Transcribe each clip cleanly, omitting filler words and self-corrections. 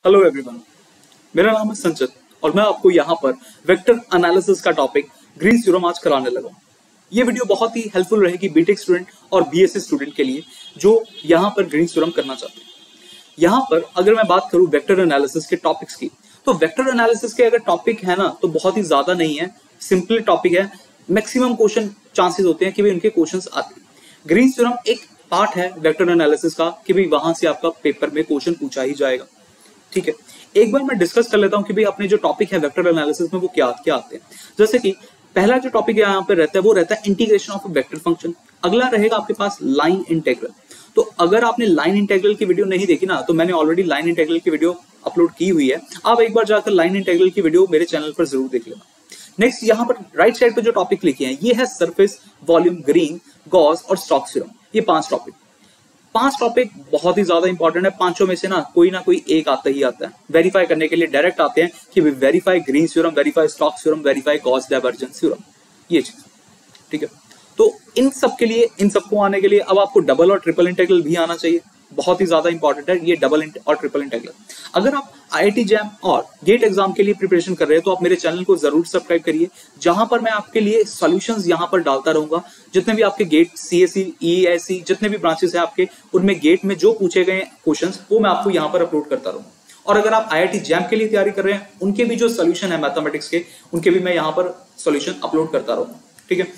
Hello everyone, मेरा नाम है संचित और मैं आपको यहाँ पर वेक्टर एनालिसिस का टॉपिक ग्रीन्स थ्योरम आज कराने लगा हूँ। ये वीडियो बहुत ही हेल्पफुल रहेगी बीटेक स्टूडेंट और बीएससी स्टूडेंट के लिए जो यहाँ पर ग्रीन्स थ्योरम करना चाहते हैं। यहाँ पर अगर मैं बात करूँ वेक्टर एनालिसिस के टॉपिक्स की, तो वेक्टर एनालिसिस के अगर टॉपिक है ना तो बहुत ही ज्यादा नहीं है, सिंपल टॉपिक है। मैक्सिमम क्वेश्चन चांसेस होते हैं कि भाई उनके क्वेश्चन आते हैं। ग्रीन्स थ्योरम एक पार्ट है वेक्टर एनालिसिस का कि भाई वहां से आपका पेपर में क्वेश्चन पूछा ही जाएगा। ठीक है, एक बार मैं डिस्कस कर लेता हूं कि भाई अपने जो टॉपिक है वेक्टर एनालिसिस में वो क्या क्या आते हैं। जैसे कि पहला जो टॉपिक यहाँ पे रहता है वो रहता है इंटीग्रेशन ऑफ वेक्टर फंक्शन। अगला रहेगा आपके पास लाइन इंटीग्रल। तो अगर आपने लाइन इंटीग्रल की वीडियो नहीं देखी ना तो मैंने ऑलरेडी लाइन इंटीग्रल की वीडियो अपलोड की हुई है, आप एक बार जाकर लाइन इंटीग्रल की वीडियो मेरे चैनल पर जरूर देख लेना। नेक्स्ट यहाँ पर राइट साइड पे जो टॉपिक लिखे हैं ये है सरफेस, वॉल्यूम, ग्रीन, गॉस और स्टोक्स थ्योरम। ये पांच टॉपिक बहुत ही ज्यादा इंपॉर्टेंट है। पांचों में से ना कोई एक आता ही आता है। वेरीफाई करने के लिए डायरेक्ट आते हैं कि verify Green's theorem, verify Stokes theorem, verify Gauss divergence theorem, ये चीज। ठीक है, तो इन सब के लिए, इन सबको आने के लिए अब आपको डबल और ट्रिपल इंटीग्रल भी आना चाहिए। बहुत ही ज्यादा इंपॉर्टेंट है ये डबल और ट्रिपल इंटीग्रल। अगर आप आईआईटी जैम और गेट एग्जाम के लिए प्रिपरेशन कर रहे हैं तो आप मेरे चैनल को जरूर सब्सक्राइब करिए, जहां पर मैं आपके लिए सॉल्यूशंस यहां पर डालता रहूंगा। जितने भी आपके गेट, सीएससी, ईएससी, जितने भी ब्रांचेस है आपके, उनमें गेट में जो पूछे गए क्वेश्चंस वो मैं आपको यहां पर अपलोड करता रहूंगा। और अगर आप आईआईटी जैम के लिए तैयारी कर रहे हैं उनके भी जो सोल्यूशन है मैथमेटिक्स के, उनके भी मैं यहाँ पर सोल्यूशन अपलोड करता रहूंगा। ठीक है,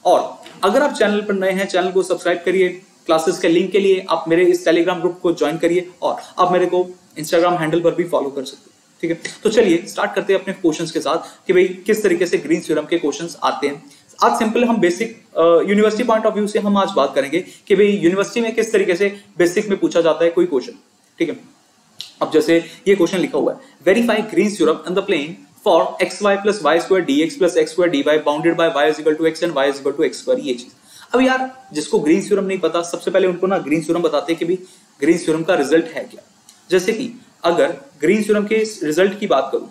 और अगर आप चैनल पर नए हैं, चैनल को सब्सक्राइब करिए। क्लासेस के लिंक के लिए आप मेरे इस टेलीग्राम ग्रुप को ज्वाइन करिए और आप मेरे को इंस्टाग्राम हैंडल पर भी फॉलो कर सकते हैं। ठीक है, तो चलिए स्टार्ट करते हैं अपने क्वेश्चंस के साथ कि भाई किस तरीके से ग्रीन्स थ्योरम के क्वेश्चंस आते हैं। आज सिंपल हम basic university point of view से हम आज बात करेंगे कि भाई यूनिवर्सिटी में किस तरीके से बेसिक में पूछा जाता है कोई क्वेश्चन। ठीक है, अब जैसे ये क्वेश्चन लिखा हुआ है, verify Green's theorem on the plane for xy plus y square dx plus x square dy bounded by y is equal to x and y is equal to x square। ये चीज अब यार जिसको Green's theorem नहीं पता, सबसे पहले उनको ना ग्रीन्स थ्योरम बताते हैं कि भाई ग्रीन्स थ्योरम का रिजल्ट है क्या। जैसे कि अगर ग्रीन्स थ्योरम के रिजल्ट की बात करूं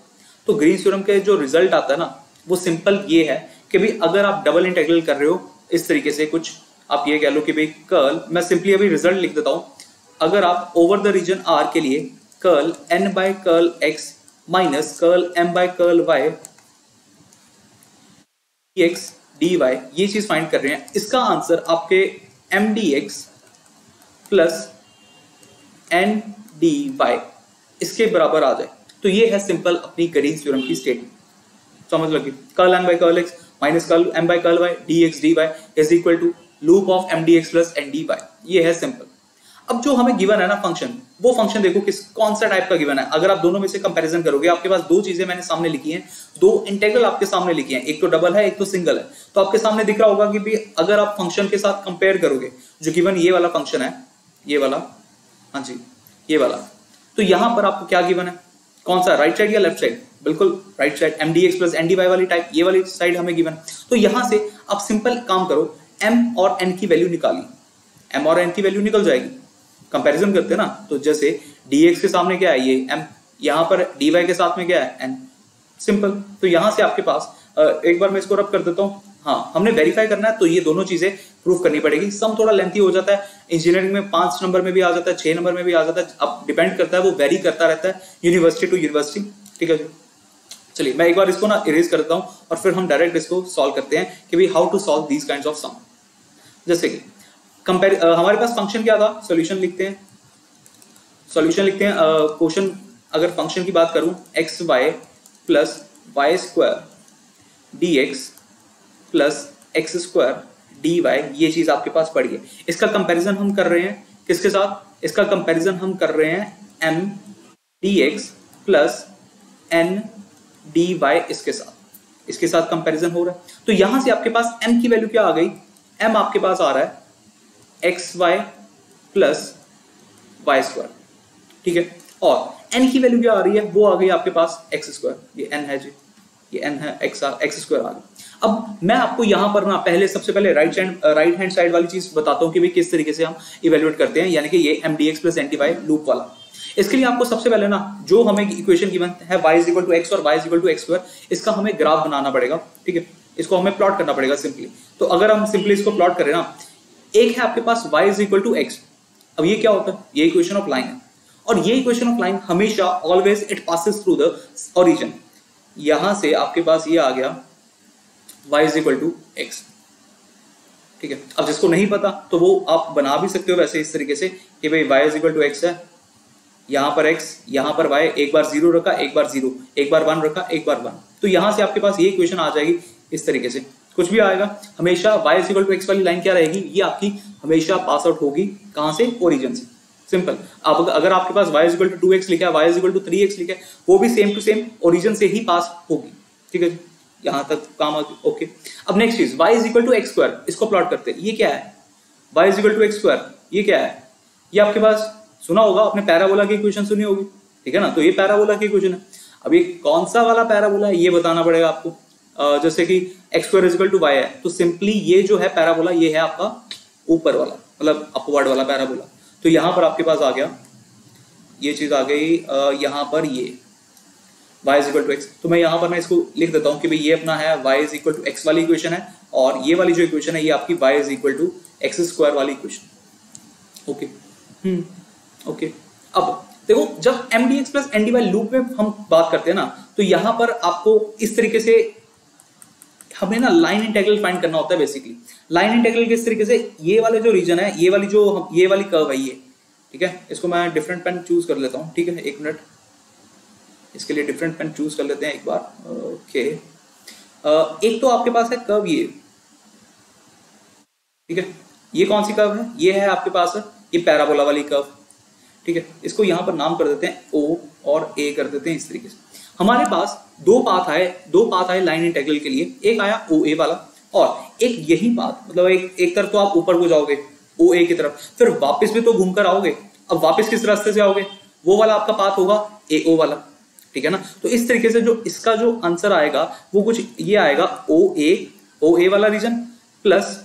तो ग्रीन्स थ्योरम के जो रिजल्ट आता है ना वो सिंपल ये है कि भाई अगर आप डबल इंटीग्रल कर रहे हो इस तरीके से, कुछ आप ये कह लो कि भाई कर्ल, मैं सिंपली अभी रिजल्ट लिख देता हूं। अगर आप ओवर द रीजन R के लिए curl n by curl x minus curl m by curl y dx dy ये चीज फाइंड कर रहे हैं, इसका आंसर आपके m dx plus n dy इसके बराबर आ जाए तो ये है सिंपल अपनी ग्रीन्स थ्योरम की स्टेटमेंट। समझ लगी, curl n by curl x minus curl m by curl y dx dy is equal to loop of m dx plus n dy। ये है सिंपल। अब जो हमें गिवन है ना फंक्शन, वो फंक्शन देखो कौन सा टाइप का गिवन है। अगर आप दोनों में से कंपैरिजन करोगे, आपके पास दो चीजें मैंने सामने लिखी हैं, दो इंटीग्रल आपके सामने लिखी हैं, एक तो डबल है एक तो सिंगल है। तो आपके सामने दिख रहा होगा कि भी अगर आप फंक्शन के साथ कंपेयर करोगे, जो गिवन ये वाला फंक्शन है, ये वाला, हाँ जी ये वाला, तो यहां पर आपको क्या गिवन है, कौन सा, राइट साइड या लेफ्ट साइड? बिल्कुल right side, M D X plus N D Y वाली टाइप, ये वाली साइड हमें गिवन। तो यहां से आप सिंपल काम करो, एम और एन की वैल्यू निकाली, एम और एन की वैल्यू निकल जाएगी। कंपैरिजन करते हैं ना, तो जैसे dx के सामने क्या है ये m, यहाँ पर dy के साथ में क्या है n, सिंपल। तो यहां से आपके पास एक बार मैं इसको रब कर देता हूँ। हाँ, हमने वेरीफाई करना है तो ये दोनों चीजें प्रूव करनी पड़ेगी। सम थोड़ा लेंथी हो जाता है, इंजीनियरिंग में 5 नंबर में भी आ जाता है, 6 नंबर में भी आ जाता है, अब डिपेंड करता है, वो वेरी करता रहता है यूनिवर्सिटी टू यूनिवर्सिटी। ठीक है जी, चलिए मैं एक बार इसको ना इरेज करता हूँ और फिर हम डायरेक्ट इसको सॉल्व करते हैं कि भाई how to solve these kinds of sum. जैसे कि हमारे पास फंक्शन क्या था, सॉल्यूशन लिखते हैं, क्वेश्चन अगर फंक्शन की बात करूं X Y plus Y square D X plus x square D Y, ये चीज आपके पास पड़ी है। इसका कंपैरिजन हम कर रहे हैं किसके साथ, इसका कंपैरिजन हम कर रहे हैं M D X plus N D Y इसके साथ कंपैरिजन हो रहा है। तो यहां से आपके पास m की वैल्यू क्या आ गई, m आपके पास आ रहा है X Y plus Y square. ठीक है, और n की वैल्यू क्या आ रही है, वो आ गई आपके पास एक्स स्क्वायर, ये n है जी, ये n है, एक्स स्क्वायर आ गई। अब मैं आपको यहां पर ना सबसे पहले राइट हैंड साइड वाली चीज बताता हूं कि भाई किस तरीके से हम इवेल्युएट करते हैं, यानी कि ये M D X plus N D Y loop वाला। इसके लिए आपको सबसे पहले ना जो हमें इक्वेशन गिवन है y is equal to x और y is equal to x square, इसका हमें ग्राफ बनाना पड़ेगा। ठीक है, इसको हमें प्लॉट करना पड़ेगा सिंपली। तो अगर हम सिंपली इसको प्लॉट करें ना, एक है आपके पास y is equal to X, अब ये क्या होता है, ये इक्वेशन ऑफ लाइन है, और ये इक्वेशन ऑफ लाइन हमेशा always it passes through the origin. यहां से आपके पास ये आ गया y is equal to X, ठीक है। अब जिसको नहीं पता तो वो आप बना भी सकते हो वैसे इस तरीके से कि भाई y is equal to x है, यहाँ पर x, यहाँ पर y, एक बार 0 रखा, एक बार 0, एक बार 1 रखा, एक बार 1। तो यहां से आपके पास ये इक्वेशन आ जाएगी इस तरीके से। कुछ भी आएगा हमेशा y is equal to x वाली लाइन क्या रहेगी, ये आपकी हमेशा पास आउट होगी कहां से, ओरिजिन से। सिंपल। अब अगर आपके पास y is equal to 2x लिखा है, y is equal to 3x लिखा है, वो भी सेम टू सेम ओरिजिन से ही पास होगी, ठीक है। यहां तक काम ओके। अब नेक्स्ट चीज y is equal to x square, इसको प्लॉट करते हैं। ये क्या है, y is equal to x square, ये क्या है, ये आपके पास सुना होगा आपने, पैराबोला की इक्वेशन सुनी होगी, ठीक है ना। तो ये पैराबोला की इक्वेशन है। अब ये कौन सा वाला पैराबोला है ये बताना पड़ेगा आपको। जैसे कि x square is equal to y है, तो सिंपली ये जो है पैराबोला ये है आपका ऊपर वाला, मतलब अपवर्ड वाला पैराबोला। तो यहां पर आपके पास आ गया ये चीज आ गई, यहां पर ये y is equal to x. तो मैं यहां पर मैं इसको लिख देता हूं कि भाई ये अपना है y is equal to x वाली इक्वेशन है, और ये वाली जो इक्वेशन है ये आपकी y is equal to x square वाली इक्वेशन। Okay okay. अब देखो जब mdx प्लस ndy लूप में हम बात करते हैं ना, तो यहां पर आपको इस तरीके से हमें ना लाइन इंटीग्रल फाइंड करना होता है। बेसिकली लाइन इंटीग्रल किस तरीके से, ये वाले जो रीजन है, ये वाली कर्व है ये, ठीक है। इसको मैं डिफरेंट पेन चूज कर लेता हूँ, ठीक है। एक मिनट, इसके लिए डिफरेंट पेन चूज कर लेते हैं एक बार। ओके, एक तो आपके पास है कर्व ये, ठीक है। ये कौन सी कर्व है, ये है आपके पास ये पैराबोला वाली कर्व, ठीक है। इसको यहां पर नाम कर देते हैं O और A कर देते हैं इस तरीके से। हमारे पास दो पाथ आए लाइन इंटीग्रल के लिए। एक आया OA वाला और एक यही पाथ, मतलब एक तरफ तो आप ऊपर को जाओगे OA की तरफ, फिर वापस भी तो घूमकर आओगे। अब वापस किस रास्ते से आओगे, वो वाला आपका पाथ होगा AO वाला, ठीक है ना। तो इस तरीके से जो इसका जो आंसर आएगा वो कुछ ये आएगा, OA वाला रीजन प्लस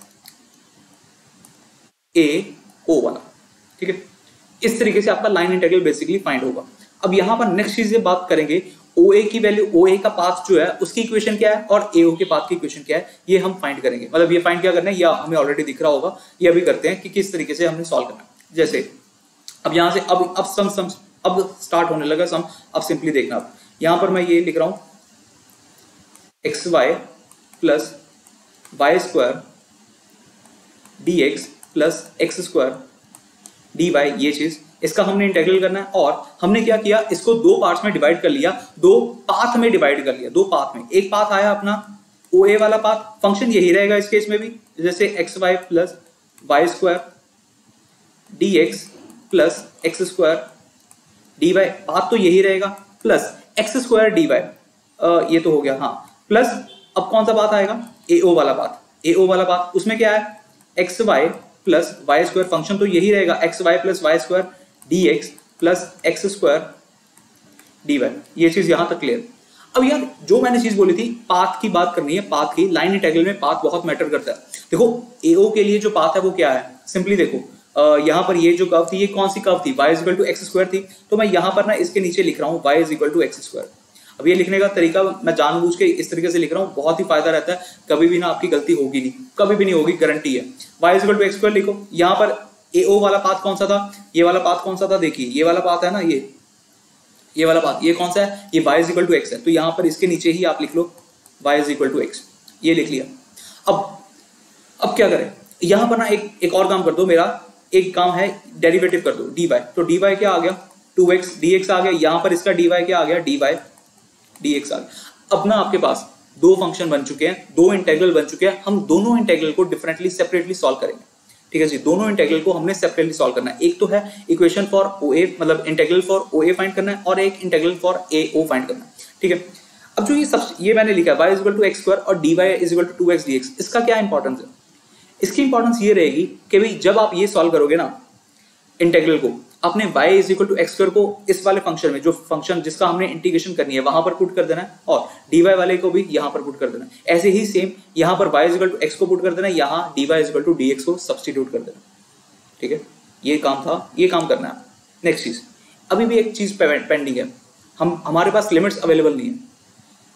AO वाला, ठीक है। इस तरीके से आपका लाइन इंटीग्रल बेसिकली फाइंड होगा। अब यहां पर नेक्स्ट चीज बात करेंगे, OA की वैल्यू, OA का पाथ जो है उसकी इक्वेशन क्या है और AO के पाथ की इक्वेशन क्या है, ये हम फाइंड करेंगे। मतलब ये फाइंड क्या करना है, या हमें ऑलरेडी दिख रहा होगा, ये अभी करते हैं कि किस तरीके से हमने सॉल्व करना है। जैसे अब यहां से अब सम अब स्टार्ट होने लगा सम। अब सिंपली देखना, अब यहां पर मैं ये लिख रहा हूं xy plus Y square dx plus x square dy, ये चीज इसका हमने इंटीग्रल करना है। और हमने क्या किया, इसको दो पार्ट्स में डिवाइड कर लिया, दो पाथ में डिवाइड कर लिया। दो पाथ में, एक पाथ आया अपना OA वाला पाथ, फंक्शन यही रहेगा इस केस में भी, जैसे xy plus Y square dx plus x square dy, path तो यही रहेगा, प्लस एक्स स्क्वायर dy, ये तो हो गया, हाँ। प्लस अब कौन सा पाथ आएगा, AO वाला पाथ, उसमें क्या है xy plus Y square, function तो यही रहेगा xy plus Y square dx plus x square dy। ये चीज यहां तक क्लियर। अब यार जो मैंने चीज बोली थी, पाथ की बात करनी है, पाथ की, लाइन इंटीग्रल में पाथ बहुत मैटर करता है। देखो AO के लिए जो पाथ है वो क्या है, सिंपली देखो, यहां पर ये जो कर्व थी, ये कौन सी कर्व थी, y equal to x square थी। तो मैं यहां पर ना इसके नीचे लिख रहा हूं y equal to x square. अब ये लिखने का तरीका मैं जानबूझ के इस तरीके से लिख रहा हूँ, बहुत ही फायदा रहता है, कभी भी ना आपकी गलती होगी नहीं, कभी भी नहीं होगी, गारंटी है। y equal to x square लिखो। यहाँ पर AO वाला पाथ कौन सा था, ये वाला पाथ कौन सा था, देखिए ये वाला पाथ है ना, ये वाला पाथ, ये कौन सा है, ये y इक्वल टू एक्स है। तो यहाँ पर इसके नीचे ही आप लिख लो y इक्वल टू एक्स, ये लिख लिया। अब क्या करें, यहाँ पर ना एक और काम कर दो, मेरा एक काम है, डेरिवेटिव कर दो dy। तो dy क्या आ गया, 2x dx आ गया। यहाँ पर इसका dy क्या आ गया, dy dx आ गया। अब ना आपके पास दो फंक्शन बन चुके हैं, दो इंटीग्रल बन चुके हैं। हम दोनों इंटीग्रल को डिफरेंटली सेपरेटली सॉल्व करेंगे, ठीक है जी। दोनों इंटीग्रल को हमने सेपरेटली सॉल्व करना है। एक तो है इक्वेशन फॉर OA, मतलब इंटीग्रल फॉर OA फाइंड करना है, और एक इंटीग्रल फॉर AO फाइंड करना है, ठीक है। अब जो ये मैंने लिखा है y equal to x square और dy equal to 2x dx, इसका क्या इंपॉर्टेंस है, इसकी इंपॉर्टेंस ये रहेगी कि भाई जब आप ये सॉल्व करोगे ना इंटीग्रल को, आपने y equal to x square को इस वाले फंक्शन में, जो फंक्शन जिसका हमने इंटीग्रेशन करनी है वहां पर पुट कर देना है, और dy वाले को भी यहां पर पुट कर देना है। ऐसे ही सेम यहां पर y इक्वल टू एक्स को पुट कर देना है, यहाँ dy इक्वल टू dx को सब्स्टिट्यूट कर देना, ठीक है। ये काम था, ये काम करना है। नेक्स्ट चीज, अभी भी एक चीज पेंडिंग है, हमारे पास लिमिट्स अवेलेबल नहीं है,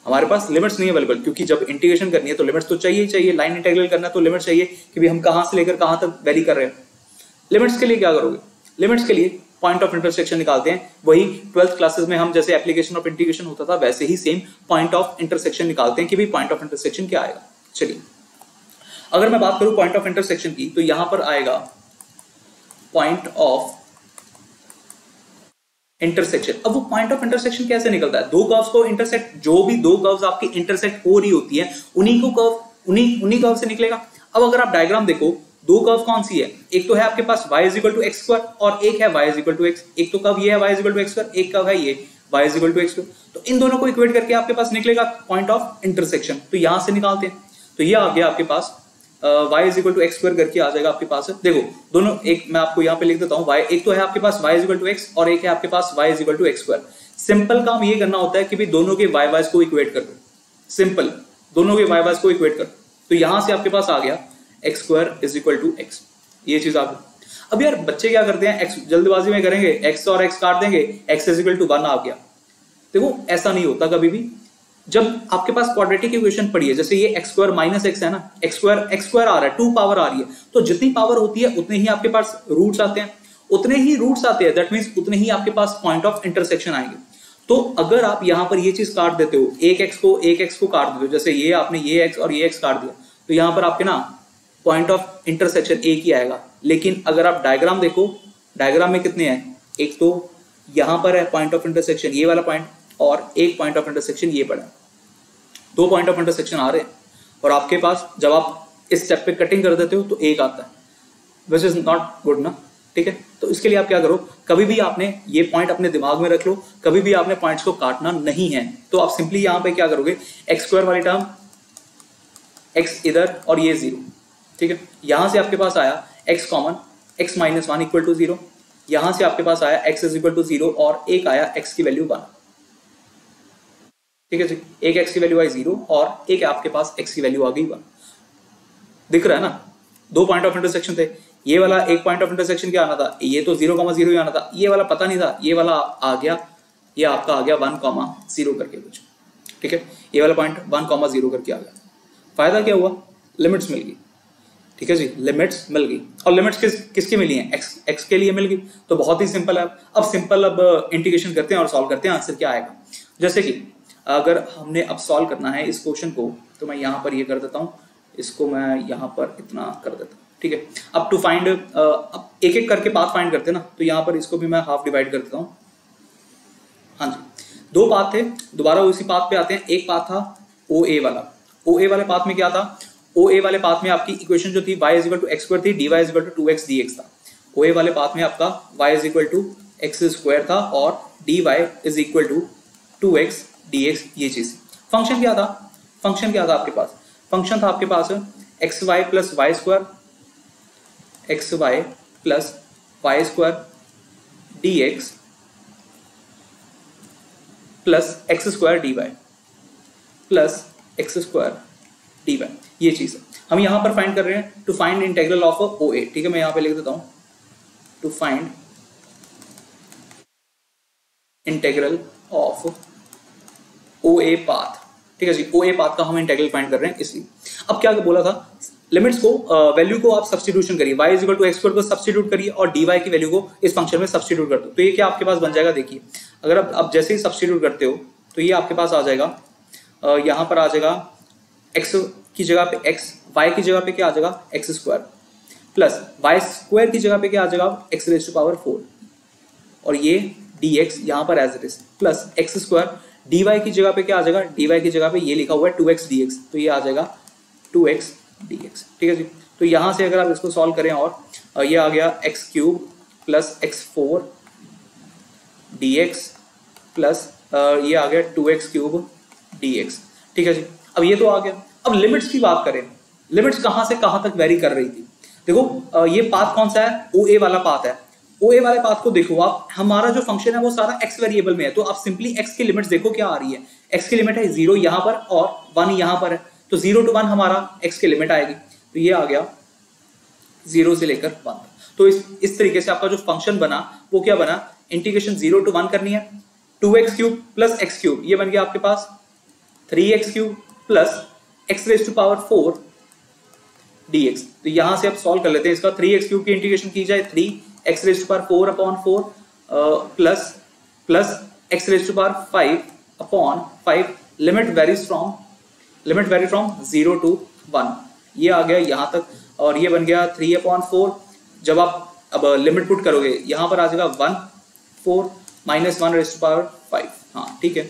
हमारे पास लिमिट्स नहीं अवेलेबल, क्योंकि जब इंटीग्रेशन करनी है तो लिमिट्स तो चाहिए ही चाहिए, लाइन इंटीग्रल करना है तो लिमिट चाहिए कि भाई हम कहां से लेकर कहां तक वेरी कर रहे हैं। लिमिट्स के लिए क्या करोगे, लिमिट्स के लिए पॉइंट ऑफ इंटरसेक्शन निकालते हैं, वही 12th क्लासेस में हम जैसे एप्लीकेशन ऑफ इंटीग्रेशन होता था वैसे ही सेम पॉइंट ऑफ इंटरसेक्शन निकालते हैं कि भाई पॉइंट ऑफ इंटरसेक्शन क्या आएगा। चलिए अगर मैं बात करूं पॉइंट ऑफ इंटरसेक्शन की तो यहां पर आएगा पॉइंट ऑफ इंटरसेक्शन। अब वो पॉइंट ऑफ इंटरसेक्शन कैसे निकलता है, दो कर्व्स को इंटरसेक्ट, जो भी दो कर्व्स आपकी इंटरसेक्ट हो रही होती है उन्हीं कर्व से निकलेगा। अब अगर आप डायग्राम देखो दो कर्व कौन सी है, एक तो है आपके पास y = x² और एक है y = x। एक तो कर्व ये है y = x², एक कर्व है ये y = x²। तो इन दोनों को इक्वेट करके आपके पास निकलेगा पॉइंट ऑफ इंटरसेक्शन। तो यहां से निकालते हैं, तो ये आ गया आपके पास y = x² करके आ जाएगा आपके पास। देखो दोनों, एक मैं आपको यहाँ पे लिख देता हूँ, एक तो है आपके पास y = x और एक है आपके पास y = x²। सिंपल काम ये करना होता है कि भाई दोनों के y को इक्वेट कर दो, सिंपल दोनों के y को इक्वेट कर। तो यहां से आपके पास आ गया x² = x, ये चीज आ गई। अब यार बच्चे क्या करते हैं, x जल्दबाजी में करेंगे, x और x काट देंगे, x = 1 आ गया। देखो ऐसा नहीं होता कभी भी। जब आपके पास क्वाड्रेटिक इक्वेशन पड़ी है, जैसे ये x² - x है ना, x² आ रहा है, 2 पावर आ रही है, तो जितनी पावर होती है उतने ही आपके पास रूट्स आते हैं, उतने ही रूट्स आते हैं, दैट मींस उतने ही आपके पास पॉइंट ऑफ इंटरसेक्शन आएंगे। तो अगर आप यहां पर ये चीज काट देते हो, एक x को काट देते हो, जैसे ये आपने ये x और ये x काट दिया, तो यहां पर आपके ना पॉइंट ऑफ इंटरसेक्शन एक ही आएगा। लेकिन अगर आप डायग्राम देखो, डायग्राम में कितने हैं, एक तो यहां पर है पॉइंट ऑफ इंटरसेक्शन ये वाला पॉइंट, और एक पॉइंट ऑफ इंटरसेक्शन ये पड़ा है, 2 पॉइंट ऑफ इंटरसेक्शन आ रहे हैं। और आपके पास जब आप इस स्टेप पे कटिंग कर देते हो तो एक आता है, विच इज नॉट गुड ना, ठीक है। तो इसके लिए आप क्या करो, कभी भी आपने ये पॉइंट अपने दिमाग में रख लो, कभी भी आपने पॉइंट्स को काटना नहीं है। तो आप सिंपली यहां पे क्या करोगे, x² वाली टर्म, x इधर और ये 0, ठीक है। यहां से आपके पास आया x कॉमन, x - 1 = 0, यहां से आपके पास आया x = 0 और एक आया x की वैल्यू 1, ठीक है जी। एक x की वैल्यू आई 0 और एक आपके पास x की वैल्यू आ गई 1। दिख रहा है ना, 2 पॉइंट ऑफ इंटरसेक्शन थे। ये वाला एक पॉइंट ऑफ इंटरसेक्शन क्या आना था, ये तो 0,0 ही आना था, ये वाला पता नहीं था, ये वाला आ गया, ये आपका आ गया 1,0 करके कुछ, ठीक है। ये वाला पॉइंट 1,0 करके आ गया। फायदा क्या हुआ, लिमिट्स मिल गई, ठीक है जी, लिमिट्स मिल गई। और लिमिट्स किसकी मिली हैं, x के लिए मिल गई। तो बहुत ही सिंपल है। अब इंटीग्रेशन करते हैं और सॉल्व करते हैं, आंसर क्या आएगा। जैसे कि अगर हमने अब सॉल्व करना है इस क्वेश्चन को, तो मैं यहाँ पर ये कर देता हूँ, इसको मैं यहाँ पर इतना कर देता हूँ, ठीक है। अब टू फाइंड, अब एक एक करके पाथ फाइंड करते हैं ना, तो यहाँ पर इसको भी मैं हाफ डिवाइड कर देता हूँ। हाँ जी, 2 पाथ थे, दोबारा उसी पाथ पे आते हैं। एक पाथ था OA वाला, OA वाले पाथ में क्या था, OA वाले पाथ में आपकी इक्वेशन जो थी y = x² थी, dy = 2x dx था। OA वाले पाथ में आपका y = x² था और dy = 2x dx, ये चीज। फंक्शन क्या था, आपके पास फंक्शन था आपके पास xy + y², xy + y² dx plus x² dy plus x² dy, ये चीज है। हम यहां पर फाइंड कर रहे हैं to find integral of OA, ठीक है। मैं यहां पे लिख देता हूं to find integral of OA path, ठीक है जी। OA पाथ का हम इंटीग्रल फाइंड कर रहे हैं इसलिए। अब क्या बोला था, लिमिट्स को, वैल्यू को आप सब्स्टिट्यूशन करिए, y = x² को सब्स्टिट्यूट करिए और dy की वैल्यू को इस फंक्शन में सब्स्टिट्यूट कर दो। तो ये क्या आपके पास बन जाएगा, देखिए अगर आप जैसे ही सब्स्टिट्यूट करते हो तो ये आपके पास आ जाएगा, यहाँ पर आ जाएगा x की जगह पे x, y की जगह पे क्या आ जाएगा x² प्लस y² की जगह पे क्या आ जाएगा x⁴, और ये dx यहाँ पर as it is, plus x², dy की जगह पे क्या आ जाएगा, dy की जगह पे ये लिखा हुआ है 2x dx, तो ये आ जाएगा 2x dx, ठीक है जी। तो यहाँ से अगर आप इसको सॉल्व करें और ये आ गया x³ plus x4 dx plus ये आ गया 2x³ dx, ठीक है जी। अब ये तो आ गया। अब लिमिट्स की बात करें, लिमिट्स कहाँ से कहाँ तक वेरी कर रही थी। देखो ये पाथ कौन सा है, OA वाला पाथ है। OA वाले पाथ को देखो आप, हमारा जो फंक्शन है वो सारा x वेरिएबल में है, तो आप सिंपली x की लिमिट्स देखो क्या आ रही है। x की लिमिट है 0 यहाँ पर और 1 यहाँ पर है, तो 0 to 1 हमारा x की लिमिट आएगी, तो ये आ गया 0 से लेकर 1। तो इस तरीके से आपका जो फंक्शन बना वो क्या बना, इंटीग्रेशन 0 to 1 करनी है, 2x³ प्लस x³, ये बन गया आपके पास 3x³ प्लस x⁴ dx। तो यहां से आप सॉल्व कर लेते हैं इसका। 3x³ की इंटीग्रेशन की जाए 3x⁴/4 plus plus x raise to power 5 upon 5 limit vary from 0 to 1। ये आ गया यहाँ तक और ये बन गया 3/4। जब आप अब लिमिट पुट करोगे यहाँ पर आ जाएगा 1 4 माइनस 1 रेज टू पावर 5। हाँ ठीक है,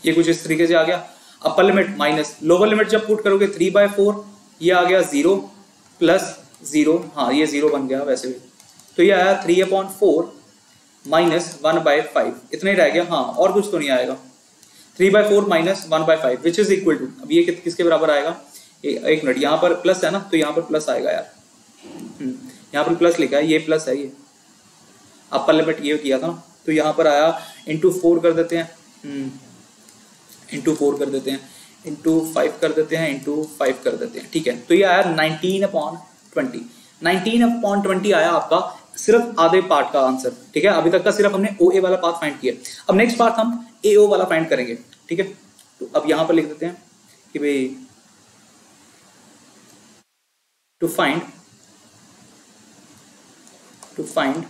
ये कुछ इस तरीके से आ गया। अपर लिमिट माइनस लोअर लिमिट जब पुट करोगे 3/4, ये आ गया 0 प्लस 0। हाँ ये 0 बन गया वैसे भी, तो ये आया 3/4 माइनस 1/5, इतना ही रह गया। हाँ और कुछ तो नहीं आएगा। 3/4 minus 1/5 which is equal to, अब ये किसके बराबर आएगा? एक मिनट, यहाँ पर प्लस है ना, तो यहाँ पर प्लस आएगा यार। यहाँ पर प्लस लिखा है, ये प्लस है, ये अपर लिमिट ये किया था, तो यहाँ पर आया इंटू 4 कर देते हैं, इंटू 4 कर देते हैं, इंटू 5 कर देते हैं, इंटू 5 कर देते हैं। ठीक है, तो ये आया 19/20। 19/20 आया आपका सिर्फ आधे पार्ट का आंसर। ठीक है, अभी तक का सिर्फ हमने OA वाला पार्ट फाइंड किया। अब नेक्स्ट पार्ट हम AO वाला फाइंड करेंगे। ठीक है, तो अब यहां पर लिख देते हैं कि भाई टू फाइंड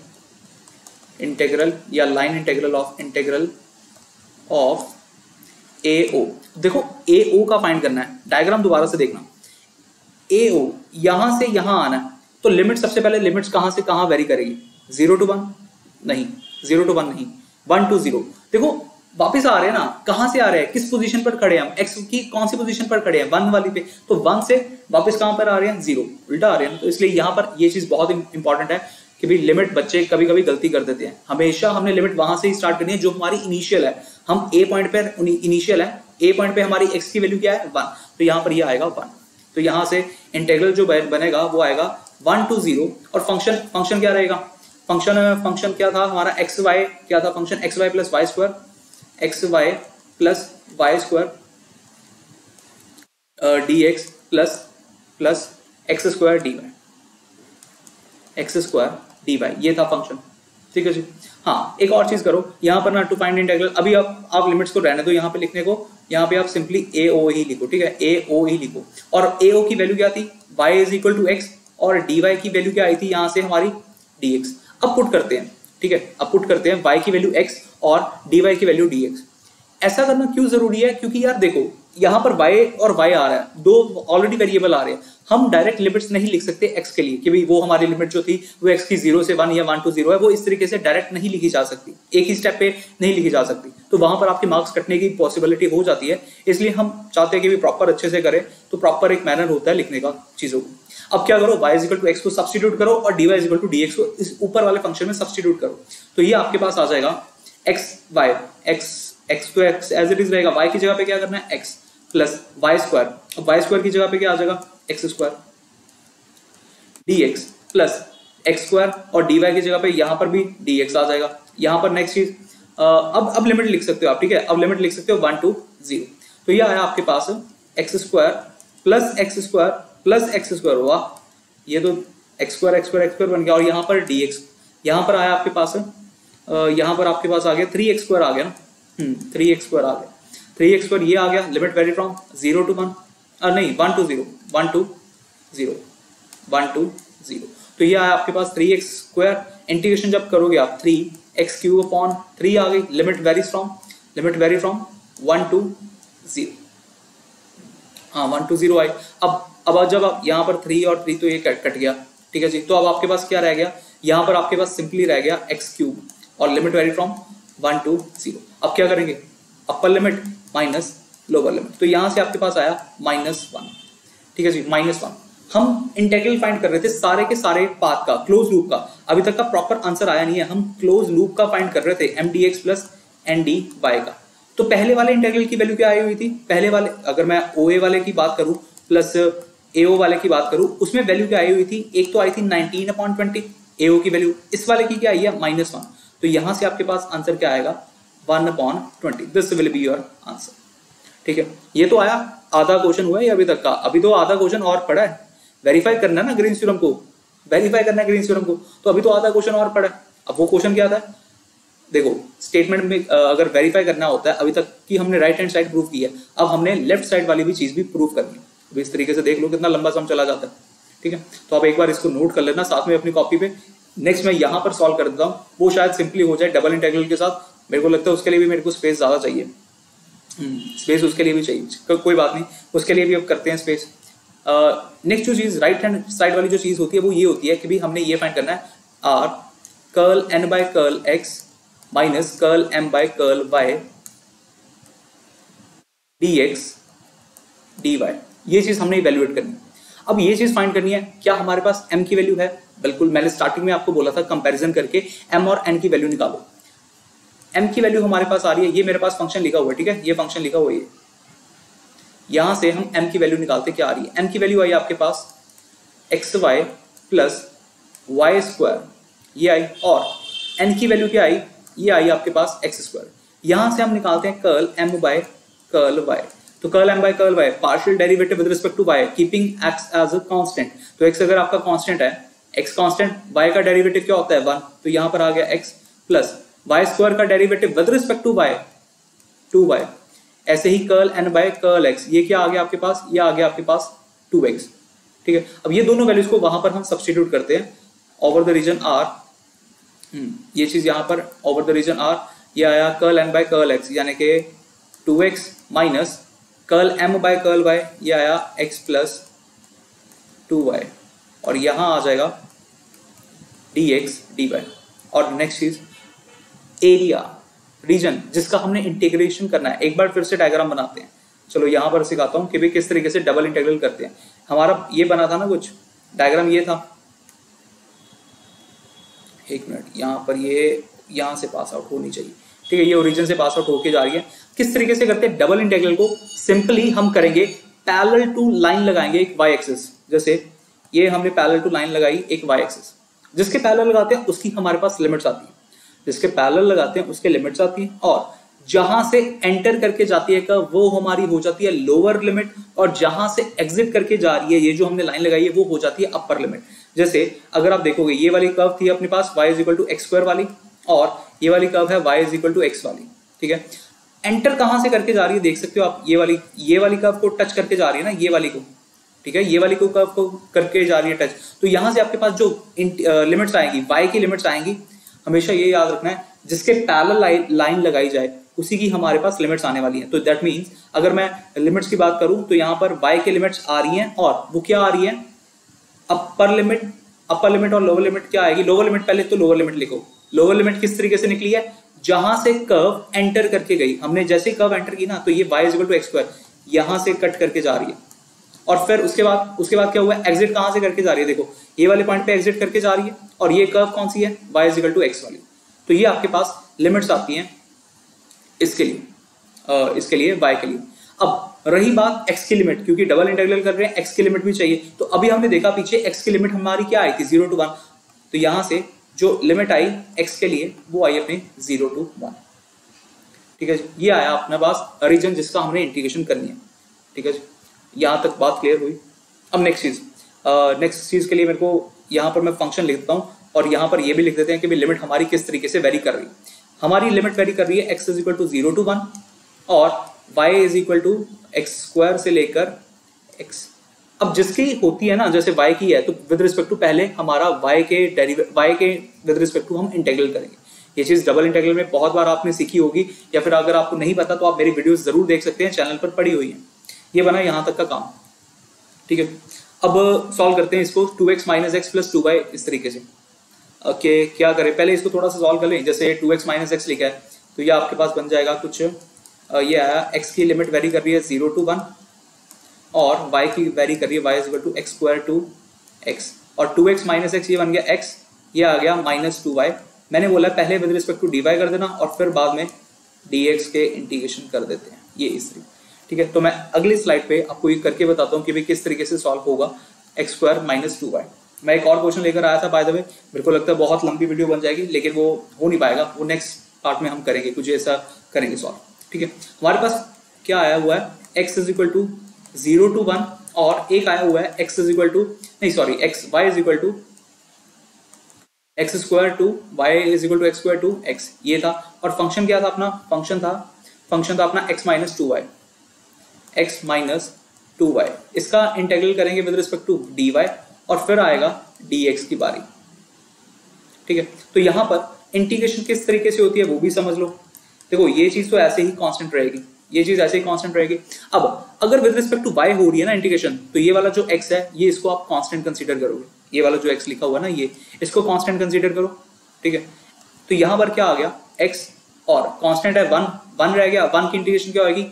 इंटीग्रल या लाइन इंटीग्रल ऑफ AO। देखो AO का फाइंड करना है, डायग्राम दोबारा से देखना। AO यहां से यहां आना है, तो लिमिट सबसे पहले लिमिट्स कहां से कहां वेरी करेगी? 0 to 1 नहीं, 0 to 1 नहीं, 1 to 0। देखो वापस आ रहे हैं ना, कहां से आ रहे हैं, किस पोजीशन पर खड़े हैं हम, x की कौन सी पोजीशन पर खड़े हैं? 1 वाली पे, तो 1 से वापस कहां पर आ रहे हैं? 0, उल्टा आ रहे हैं। तो इसलिए यहां पर ये चीज बहुत इंपॉर्टेंट है कि भाई लिमिट बच्चे कभी कभी गलती कर देते हैं। हमेशा हमने लिमिट वहां से ही स्टार्ट करनी है जो हमारी इनिशियल है। हम A पॉइंट पर इनिशियल है, A पॉइंट पे हमारी x की वैल्यू क्या है? 1, तो यहाँ पर ये आएगा 1। तो यहाँ से इंटीग्रल जो बनेगा वो आएगा 1 to 0। और फंक्शन क्या रहेगा? फंक्शन क्या था हमारा? एक्स वाई क्या था? Function x Y plus Y square, dx plus x square dy, ये था फंक्शन। ठीक है जी। हाँ एक और चीज करो यहाँ पर ना, टू फाइंड इंटीग्रल, अभी आप लिमिट्स को रहने दो यहाँ पे लिखने को, यहाँ पे आप सिंपली AO ही लिखो। ठीक है, AO ही लिखो। और AO की वैल्यू क्या थी? y is equal to x, और dy की वैल्यू क्या आई थी यहाँ से हमारी? dx। अब पुट करते हैं, ठीक है, अब पुट करते हैं y की वैल्यू x और dy की वैल्यू dx। ऐसा करना क्यों जरूरी है? क्योंकि यार देखो यहाँ पर y और y आ रहा है, दो ऑलरेडी वेरिएबल आ रहे हैं। हम डायरेक्ट लिमिट्स नहीं लिख सकते x के लिए कि भाई वो हमारी लिमिट जो थी वो x की 0 से 1 या 1 to 0 है, वो इस तरीके से डायरेक्ट नहीं लिखी जा सकती, एक ही स्टेप पे नहीं लिखी जा सकती। तो वहां पर आपके मार्क्स कटने की पॉसिबिलिटी हो जाती है। इसलिए हम चाहते हैं कि भी प्रॉपर अच्छे से करें, तो प्रॉपर एक मैनर होता है लिखने का चीजों को। अब क्या करो, y इक्वल टू एक्स को सब्सटीट्यूट करो और dy इक्वल टू dx को इस ऊपर वाले फंक्शन में सब्सटीट्यूट करो। तो ये आपके पास आ जाएगा x तो x एज इट इज रहेगा, y की जगह पे क्या करना है? x प्लस वाई स्क्वायर, अब वाई स्क्वायर की जगह पे क्या आ जाएगा? X square dx plus x square, और dy की जगह पे यहाँ पर भी dx आ जाएगा। यहाँ पर नेक्स्ट चीज अब लिमिट लिख सकते हो आप। ठीक है, अब लिमिट लिख सकते हो 1 to 0। तो ये आया आपके पास x square plus x square हुआ, ये तो एक्स स्क्वायर बन गया, और यहाँ पर dx, यहाँ पर आया आपके पास यहाँ पर आपके पास आ गया 3x स्क्वायर आ गया ना, 3x स्क्वायर आ गया, 3x स्क्वायर ये आ गया। लिमिट वेरी फ्रॉम 0 to 1 नहीं 1 to 0। तो ये आया आपके पास 3x स्क्वायर। इंटीग्रेशन जब करोगे आप 3x क्यूब अपॉन 3 आ गई। Limit vary from 1 to 0। हाँ 1 to 0 आई। अब जब आप यहाँ पर 3 और 3 तो ये कट गया। ठीक है जी, तो अब आपके पास क्या रह गया? यहाँ पर आपके पास सिंपली रह गया x क्यूब, और लिमिट वेरी फ्रॉम 1 to 0। अब क्या करेंगे? अपर लिमिट माइनस लोअर लिमिट, तो यहाँ से आपके पास आया -1। ठीक है जी, -1। हम इंटीग्रल फाइंड कर रहे थे सारे के सारे पाथ का, क्लोज लूप का। अभी तक का प्रॉपर आंसर आया नहीं है, हम क्लोज लूप का फाइंड कर रहे थे, mdx प्लस ndy का। तो पहले वाले इंटीग्रल की वैल्यू क्या आई हुई थी? पहले वाले, अगर मैं OA वाले की बात करूं प्लस AO वाले की बात करूं, उसमें वैल्यू क्या आई हुई थी? एक तो आई थी 19/20 AO की वैल्यू, इस वाले की क्या आई है? -1। तो यहां से आपके पास आंसर क्या आएगा? 1/20। This will be your answer. ठीक है, ये तो आया, आधा क्वेश्चन हुआ है अभी तक का, अभी तो आधा क्वेश्चन और पड़ा है। वेरीफाई करना है ना ग्रीन्स थ्योरम को, तो अभी तो आधा क्वेश्चन और पड़ा है। अब वो क्वेश्चन क्या था? देखो स्टेटमेंट में अगर वेरीफाई करना होता है, अभी तक कि हमने राइट हैंड साइड प्रूव की है, अब हमने लेफ्ट साइड वाली भी चीज भी प्रूव करनी है। तो इस तरीके से देख लो कितना लंबा सम चला जाता है। ठीक है, तो आप एक बार इसको नोट कर लेना साथ में अपनी कॉपी पे, नेक्स्ट मैं यहाँ पर सॉल्व कर देता हूँ, वो शायद सिंपली हो जाए डबल इंटीग्रल के साथ। मेरे को लगता है उसके लिए भी मेरे को स्पेस ज़्यादा चाहिए, स्पेस उसके लिए भी चाहिए, कोई बात नहीं, उसके लिए भी अब करते हैं स्पेस। नेक्स्ट जो चीज़ राइट हैंड साइड वाली जो चीज़ होती है वो ये होती है कि भी हमने ये फाइंड करना है r curl n by curl x minus curl m by curl y d x d Y, ये चीज़ हमने इवेल्युएट करनी है। अब ये चीज़ फाइंड करनी है, क्या हमारे पास m की वैल्यू है? बिल्कुल, मैंने स्टार्टिंग में आपको बोला था कंपैरिजन करके m और n की वैल्यू निकालो। m की वैल्यू हमारे पास आ रही है, ये मेरे पास फंक्शन लिखा हुआ है, ठीक है, ये फंक्शन लिखा हुआ है, यहां से हम m की वैल्यू निकालते क्या आ रही है। m की वैल्यू आई आपके पास x Y plus Y square, ये आई, और n की वैल्यू क्या आई, ये आई आपके पास एक्स स्क्वायर। यहां से हम निकालते हैं curl m by curl y, तो curl m by curl y partial derivative with respect to y keeping x as a constant. तो x अगर आपका कांस्टेंट है, x कांस्टेंट, y का डेरिवेटिव क्या होता है 1, तो यहां पर आ गया x प्लस y स्क्वायर का derivative with respect to y 2y। ऐसे ही curl n by curl x, ये क्या आ गया आपके पास, ये आ गया आपके पास 2x, ठीक है। अब ये दोनों वैल्यूज को वहां पर हम सब्स्टिट्यूट करते हैं ओवर द रीजन r, ये चीज यहां पर ओवर द रीजन r, ये आया curl n by curl x यानी कि 2x minus curl m by curl y, ये आया x प्लस 2y, और यहां आ जाएगा dx dy। और नेक्स्ट चीज एरिया रीजन जिसका हमने इंटीग्रेशन करना है, एक बार फिर से डायग्राम बनाते हैं। चलो यहां पर सिखाता हूं कि भाई किस तरीके से डबल इंटीग्रल करते हैं। हमारा ये बना था ना कुछ डायग्राम, ये था, एक मिनट, यहां पर ये यहां से पास आउट होनी चाहिए, ठीक है, ये ओरिजिन से पास आउट होके जा रही है। किस तरीके से करते हैं डबल इंटीग्रल को? सिंपली हम करेंगे पैरेलल टू लाइन लगाएंगे एक y एक्सिस, जैसे ये हमने पैरेलल टू लाइन लगाई एक y एक्सिस, जिसके पैरेलल लगाते हैं उसकी हमारे पास लिमिट्स आती है, जिसके पैरेलल लगाते हैं उसके लिमिट्स आती हैं, और जहां से एंटर करके जाती है कर्व वो हमारी हो जाती है लोअर लिमिट, और जहां से एग्जिट करके जा रही है ये जो हमने लाइन लगाई है वो हो जाती है अपर लिमिट। जैसे अगर आप देखोगे ये वाली कर्व थी अपने पास y is equal to x square वाली, और ये वाली कर्व है y is equal to x वाली, ठीक है। एंटर कहां से करके जा रही है देख सकते हो आप, ये वाली कर्व को टच करके जा रही है ना, ये वाली को, ठीक है, ये वाली को कर्व को करके जा रही है टच। तो यहां से आपके पास जो लिमिट्स आएंगी, y की लिमिट्स आएंगी, हमेशा ये याद रखना है जिसके पैरेलल लाइन लगाई जाए उसी की हमारे पास लिमिट्स आने वाली हैं। तो दैट मीन्स अगर मैं लिमिट्स की बात करूं तो यहाँ पर y के लिमिट्स आ रही हैं, और वो क्या आ रही है, अपर लिमिट और लोअर लिमिट क्या आएगी। लोअर लिमिट पहले तो लोअर लिमिट लिखो, लोअर लिमिट किस तरीके से निकली है, जहां से कर्व एंटर करके गई, हमने जैसे कर्व एंटर की ना, तो ये y equal to x square यहां से कट करके जा रही है, और फिर उसके बाद क्या हुआ, एग्जिट कहां से करके जा रही है, देखो ये वाले पॉइंट पे एग्जिट करके जा रही है, और ये कर्व कौन सी है, y इक्वल टू एक्स वाली। तो ये आपके पास लिमिट्स आती हैं इसके लिए y के लिए। अब रही बात x की लिमिट, क्योंकि डबल इंटीग्रल कर रहे हैं x की लिमिट भी चाहिए, तो अभी हमने देखा पीछे x की लिमिट हमारी क्या आई थी 0 to 1, तो यहां से जो लिमिट आई x के लिए वो आई अपने 0 to 1, ठीक है। ये आया अपने पास रीजन जिसका हमने इंटीग्रेशन करनी है, ठीक है। यहां तक बात क्लियर हुई। अब नेक्स्ट चीज के लिए मेरे को यहाँ पर मैं फंक्शन लिख देता हूँ, और यहाँ पर ये भी लिख देते हैं कि लिमिट हमारी किस तरीके से वेरी कर रही है। हमारी लिमिट वेरी कर रही है x is equal to 0 to 1 और y is equal to x square से लेकर x। अब जिसकी होती है ना, जैसे y की है, तो विद रिस्पेक्ट टू पहले हमारा y के विद रिस्पेक्ट टू हम इंटीग्रल करेंगे। ये चीज डबल इंटीग्रल में बहुत बार आपने सीखी होगी, या फिर अगर आपको नहीं पता तो आप मेरी वीडियोस जरूर देख सकते हैं, चैनल पर पड़ी हुई है। ये बना यहाँ तक का काम, ठीक है। अब सॉल्व करते हैं इसको 2x minus x plus 2y इस तरीके से। ओके, क्या करें, पहले इसको थोड़ा सा सॉल्व कर लें। जैसे 2x माइनस एक्स लिखा है तो ये आपके पास बन जाएगा कुछ, ये आया x की लिमिट वेरी कर रही है 0 to 1 और y की वेरी कर रही है y is equal to x square to x, और 2x माइनस एक्स ये बन गया x, ये आ गया माइनस 2y। मैंने बोला पहले विद रिस्पेक्ट टू dy कर देना और फिर बाद में dx के इंटीग्रेशन कर देते हैं, ये इस तरीके, ठीक है। तो मैं अगली स्लाइड पे आपको ये करके बताता हूँ कि भाई किस तरीके से सॉल्व होगा एक्स स्क्वायर माइनस 2y। मैं एक और क्वेश्चन लेकर आया था बाय द वे, मेरे को लगता है बहुत लंबी वीडियो बन जाएगी, लेकिन वो हो नहीं पाएगा, वो नेक्स्ट पार्ट में हम करेंगे, कुछ ऐसा करेंगे सॉल्व, ठीक है। हमारे पास क्या आया हुआ है, x is equal to 0 to 1 और एक आया हुआ है x is equal to y is equal to x square to y is equal to x square to x, ये था। और फंक्शन क्या था अपना, फंक्शन था अपना x minus 2y, x minus 2y। इसका इंटीग्रल करेंगे विद रिस्पेक्ट टू dy और फिर आएगा dx की बारी, ठीक है। तो यहाँ पर इंटीग्रेशन किस तरीके से होती है वो भी समझ लो। देखो ये चीज तो ऐसे ही कांस्टेंट रहेगी, ये चीज ऐसे ही कांस्टेंट रहेगी। अब अगर विद रिस्पेक्ट टू y हो रही है ना इंटीग्रेशन, तो ये वाला जो x है ये इसको आप कांस्टेंट कंसीडर करोगे, ये वाला जो x लिखा हुआ ना ये इसको कांस्टेंट कंसीडर करो, ठीक है। तो यहाँ पर क्या आ गया x और कांस्टेंट है 1 रह गया, 1 की इंटीग्रेशन क्या होगी,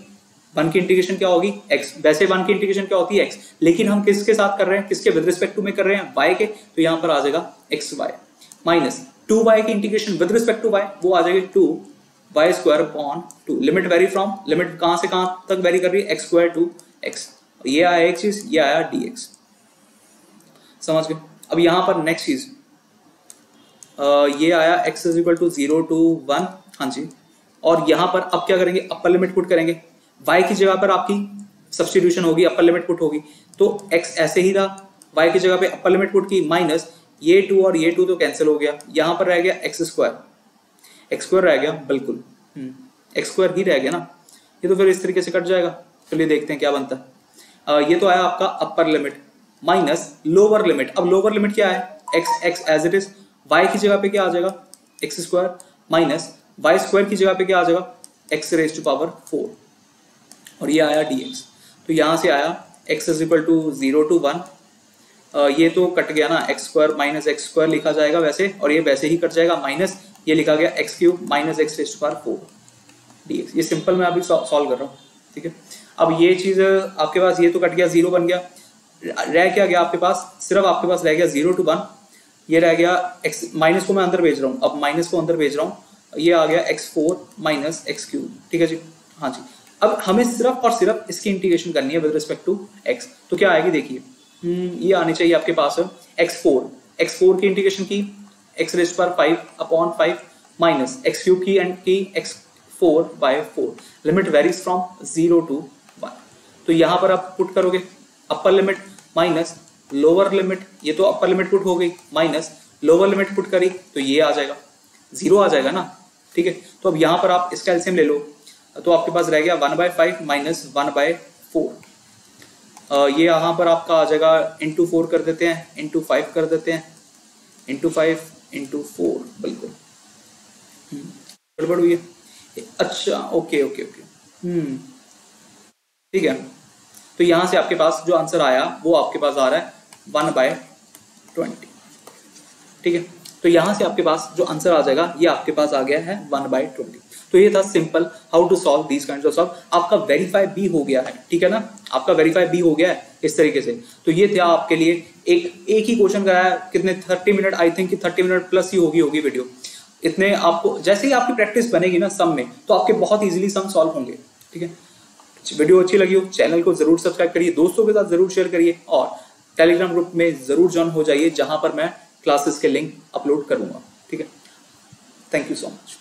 1 की इंटीग्रेशन क्या होगी x, वैसे 1 की इंटीग्रेशन क्या होती है x, लेकिन हम किसके साथ कर रहे हैं, किसके विद रिस्पेक्ट टू में कर रहे हैं, y के, तो यहाँ पर आ जाएगा xy माइनस 2y की integration with respect to y वो आ जाएगी 2y square upon 2। Limit vary from, limit कहां से कहां तक वेरी कर रही है, x स्क्वायर टू x, ये आया एक चीज, ये आया dx, समझ गए। अब यहां पर नेक्स्ट चीज ये आया x is equal to 0 to 1, हाँ जी। और यहां पर अब क्या करेंगे, अपर लिमिट पुट करेंगे, y की जगह पर आपकी सब्स्टिट्यूशन होगी, अपर लिमिट पुट होगी, तो x ऐसे ही था, y की जगह पे अपर लिमिट पुट की, माइनस ये 2 और ये 2 तो कैंसिल हो गया, यहां पर रह गया x स्क्वायर रह गया, बिल्कुल x स्क्वायर ही रह गया ना, ये तो फिर इस तरीके से कट जाएगा। चलिए देखते हैं क्या बनता है। ये तो आया आपका upper limit minus lower limit. अब लोअर लिमिट क्या है, x as it is, y की जगह पे क्या आ जाएगा x square minus y square की जगह पे क्या आ जाएगा x रेज टू पावर 4 और ये आया dx। तो यहां से आया x is equal to 0 to 1, ये तो कट गया ना, x square minus x square लिखा जाएगा वैसे, और ये वैसे ही कट जाएगा, माइनस ये लिखा गया x cube minus x raise to power 4 dx। ये सिंपल मैं अभी सॉल्व कर रहा हूँ, ठीक है। अब ये चीज आपके पास, ये तो कट गया, 0 बन गया, रह क्या गया आपके पास, सिर्फ आपके पास रह गया 0 to 1, ये रह गया x, माइनस को मैं अंदर भेज रहा हूँ, अब माइनस को अंदर भेज रहा हूँ, ये आ गया x4 माइनस x क्यूब, ठीक है जी, हाँ जी। अब हमें सिर्फ और सिर्फ इसकी इंटीग्रेशन करनी है विद रिस्पेक्ट टू x, तो क्या आएगी देखिए, ये आनी चाहिए आपके पास x4 की इंटीग्रेशन की x रेज़ पर 5 अपॉन 5 माइनस x क्यूब की एंड की x4 by 4, limit varies from 0 to 1। तो यहाँ पर आप पुट करोगे upper limit minus lower limit, ये तो अपर लिमिट पुट हो गई, माइनस लोअर लिमिट पुट करी तो ये आ जाएगा 0 आ जाएगा ना, ठीक है। तो अब यहाँ पर आप इसका एलसीएम ले लो, तो आपके पास रह गया 1/5 माइनस 1/4, ये यहाँ पर आपका आ जाएगा इंटू 4 कर देते हैं, इंटू 5 कर देते हैं, इंटू 5 इंटू 4, बिल्कुल गड़बड़ हुई है, अच्छा ओके ओके ओके, ठीक है। तो यहाँ से आपके पास जो आंसर आया वो आपके पास आ रहा है 1/20, ठीक है। तो यहाँ से आपके पास जो आंसर आ जाएगा ये आपके पास आ गया है 1/20। तो ये था simple how to solve these kinds of solve. आपका वेरीफाई भी हो गया है, ठीक है ना, आपका वेरीफाई भी हो गया है इस तरीके से। तो ये था आपके लिए एक ही क्वेश्चन कराया, कितने 30 minute, I think 30 minute plus ही होगी वीडियो। इतने आपको जैसे ही आपकी प्रैक्टिस बनेगी ना सम में, तो आपके बहुत इजीली सम सॉल्व होंगे, ठीक है। वीडियो अच्छी लगी हो चैनल को जरूर सब्सक्राइब करिए, दोस्तों के साथ जरूर शेयर करिए, और टेलीग्राम ग्रुप में जरूर ज्वाइन हो जाइए जहां पर मैं क्लासेस के लिंक अपलोड करूंगा, ठीक है। Thank you so much.